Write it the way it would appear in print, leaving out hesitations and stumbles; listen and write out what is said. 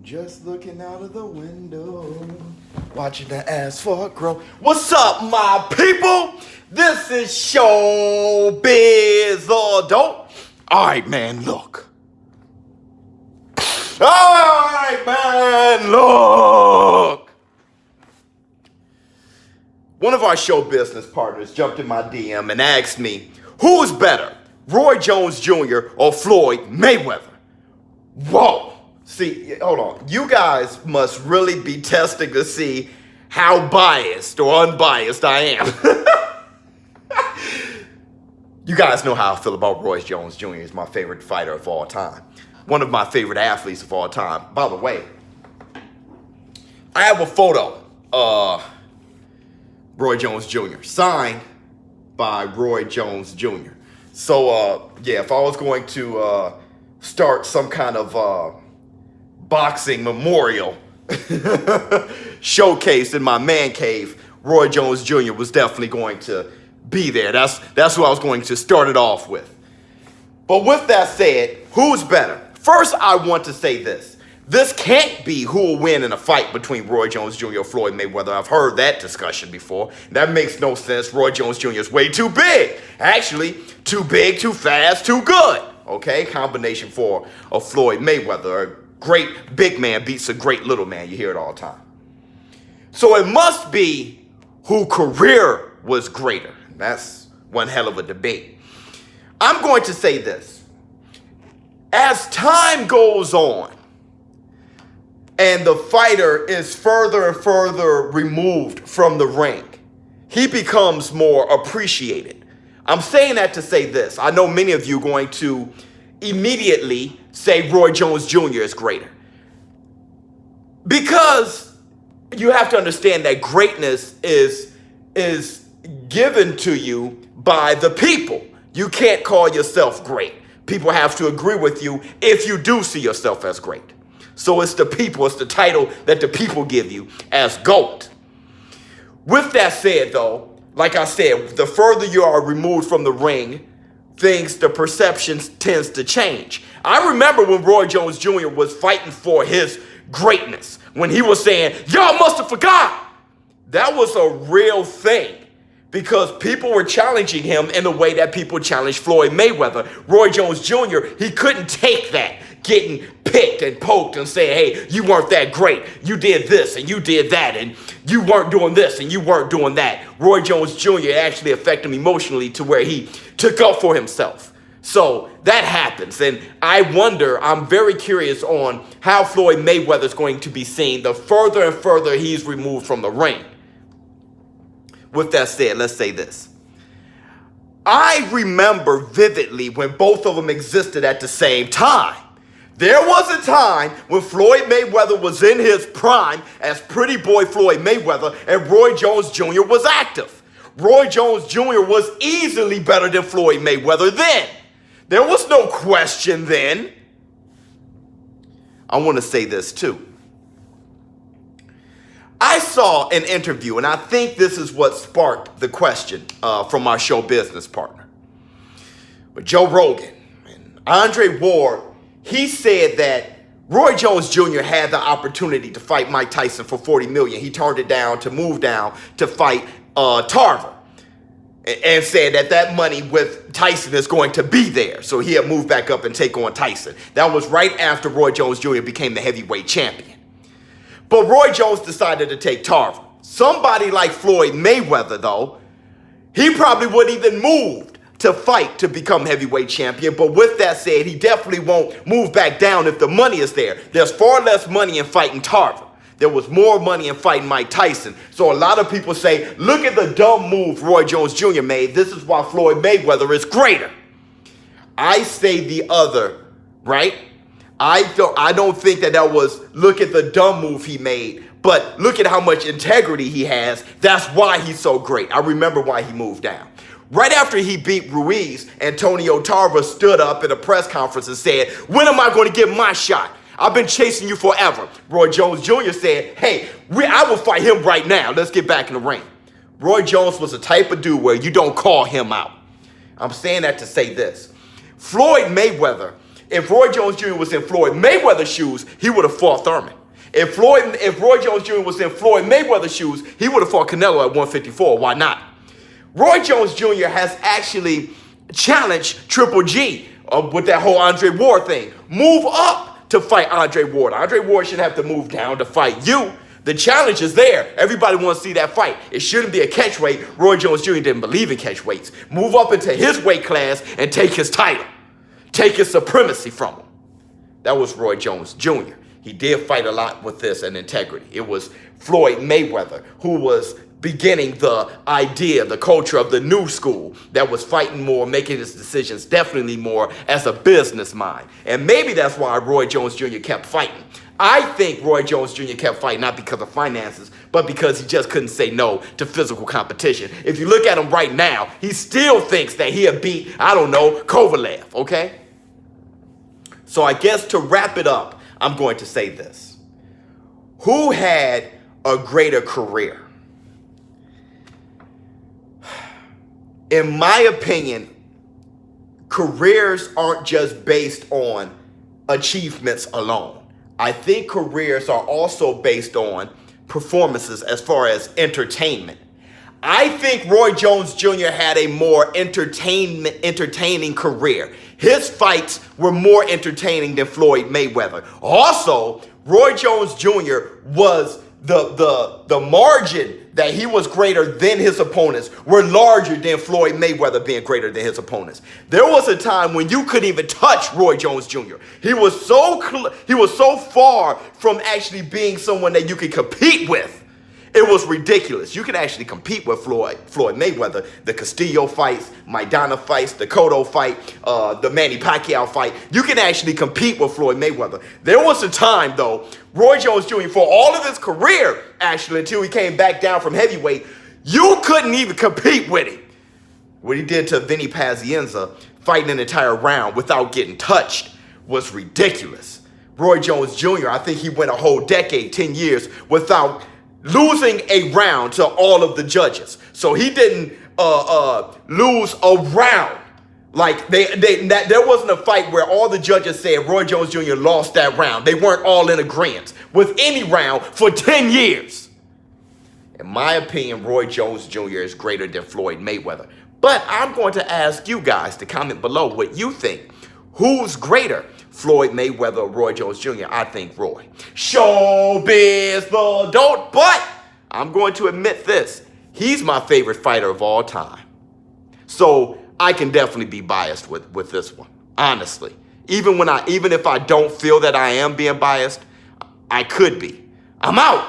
Just looking out of the window, watching the asphalt grow. What's up, my people? This is ShowBizz Adult. All right, man, look. All right, man, look. One of our show business partners jumped in my DM and asked me, who's better, Roy Jones Jr. or Floyd Mayweather? Whoa. See, hold on. You guys must really be testing to see how biased or unbiased I am. You guys know how I feel about Roy Jones Jr. He's my favorite fighter of all time. One of my favorite athletes of all time. By the way, I have a photo of Roy Jones Jr. signed by Roy Jones Jr. So, yeah, if I was going to start some kind of boxing memorial showcase in my man cave, Roy Jones Jr. was definitely going to be there. That's who I was going to start it off with. But with that said, who's better? First, I want to say this. This can't be who will win in a fight between Roy Jones Jr. or Floyd Mayweather. I've heard that discussion before. That makes no sense. Roy Jones Jr. is way too big. Actually, too big, too fast, too good. Okay, combination for a Floyd Mayweather. A great big man beats a great little man. You hear it all the time. So it must be who career was greater. That's one hell of a debate. I'm going to say this. As time goes on and the fighter is further and further removed from the ring, he becomes more appreciated. I'm saying that to say this. I know many of you are going to immediately say Roy Jones Jr. is greater. Because you have to understand that greatness is given to you by the people. You can't call yourself great. People have to agree with you if you do see yourself as great. So it's the people, it's the title that the people give you as GOAT. With that said, though, like I said, the further you are removed from the ring, the perception tends to change. I remember when Roy Jones Jr. was fighting for his greatness, when he was saying, y'all must have forgot. That was a real thing because people were challenging him in the way that people challenged Floyd Mayweather. Roy Jones Jr., he couldn't take that, getting picked and poked and saying, hey, you weren't that great. You did this and you did that and you weren't doing this and you weren't doing that. Roy Jones Jr. actually affected him emotionally to where he took up for himself. So that happens. And I wonder, I'm very curious on how Floyd Mayweather is going to be seen the further and further he's removed from the ring. With that said, let's say this. I remember vividly when both of them existed at the same time. There was a time when Floyd Mayweather was in his prime as pretty boy Floyd Mayweather and Roy Jones Jr. was active. Roy Jones Jr. was easily better than Floyd Mayweather then. There was no question then. I want to say this too. I saw an interview, and I think this is what sparked the question from our show business partner. But Joe Rogan and Andre Ward, he said that Roy Jones Jr. had the opportunity to fight Mike Tyson for $40 million. He turned it down to move down to fight Tarver. And said that money with Tyson is going to be there. So he'll move back up and take on Tyson. That was right after Roy Jones Jr. became the heavyweight champion. But Roy Jones decided to take Tarver. Somebody like Floyd Mayweather, though, he probably wouldn't even move to fight to become heavyweight champion. But with that said, he definitely won't move back down if the money is there. There's far less money in fighting Tarver. There was more money in fighting Mike Tyson. So a lot of people say, look at the dumb move Roy Jones Jr. made. This is why Floyd Mayweather is greater. I say the other, right? I don't think that was look at the dumb move he made, but look at how much integrity he has. That's why he's so great. I remember why he moved down. Right after he beat Ruiz, Antonio Tarver stood up at a press conference and said, when am I going to get my shot? I've been chasing you forever. Roy Jones Jr. said, hey, I will fight him right now. Let's get back in the ring. Roy Jones was the type of dude where you don't call him out. I'm saying that to say this. Floyd Mayweather If Roy Jones Jr. was in Floyd Mayweather's shoes, he would have fought Thurman. If Roy Jones Jr. was in Floyd Mayweather's shoes, he would have fought Canelo at 154. Why not? Roy Jones Jr. has actually challenged Triple G with that whole Andre Ward thing. Move up to fight Andre Ward. Andre Ward shouldn't have to move down to fight you. The challenge is there. Everybody wants to see that fight. It shouldn't be a catch weight. Roy Jones Jr. didn't believe in catch weights. Move up into his weight class and take his title. Take his supremacy from him. That was Roy Jones Jr. He did fight a lot with this and integrity. It was Floyd Mayweather who was beginning the idea, the culture of the new school that was fighting more, making his decisions definitely more as a business mind. And maybe that's why Roy Jones Jr. kept fighting. I think Roy Jones Jr. kept fighting not because of finances, but because he just couldn't say no to physical competition. If you look at him right now, he still thinks that he'll beat, I don't know, Kovalev, okay? So I guess to wrap it up, I'm going to say this. Who had a greater career? In my opinion, careers aren't just based on achievements alone. I think careers are also based on performances as far as entertainment. I think Roy Jones Jr. had a more entertaining career. His fights were more entertaining than Floyd Mayweather. Also, Roy Jones Jr. was the margin that he was greater than his opponents were larger than Floyd Mayweather being greater than his opponents. There was a time when you couldn't even touch Roy Jones Jr. He was so far from actually being someone that you could compete with. It was ridiculous. You can actually compete with Floyd Mayweather. The Castillo fights, Maidana fights, the Cotto fight, the Manny Pacquiao fight. You can actually compete with Floyd Mayweather. There was a time, though, Roy Jones Jr., for all of his career, actually, until he came back down from heavyweight, you couldn't even compete with him. What he did to Vinny Pazienza, fighting an entire round without getting touched, was ridiculous. Roy Jones Jr., I think he went a whole decade, 10 years, without losing a round to all of the judges. So he didn't lose a round. Like there wasn't a fight where all the judges said Roy Jones Jr. lost that round. They weren't all in agreement with any round for 10 years. In my opinion, Roy Jones Jr. is greater than Floyd Mayweather. But I'm going to ask you guys to comment below what you think. Who's greater? Floyd Mayweather or Roy Jones Jr.? I think Roy. ShowBizz, but I'm going to admit this. He's my favorite fighter of all time. So I can definitely be biased with this one, honestly. Even if I don't feel that I am being biased, I could be. I'm out.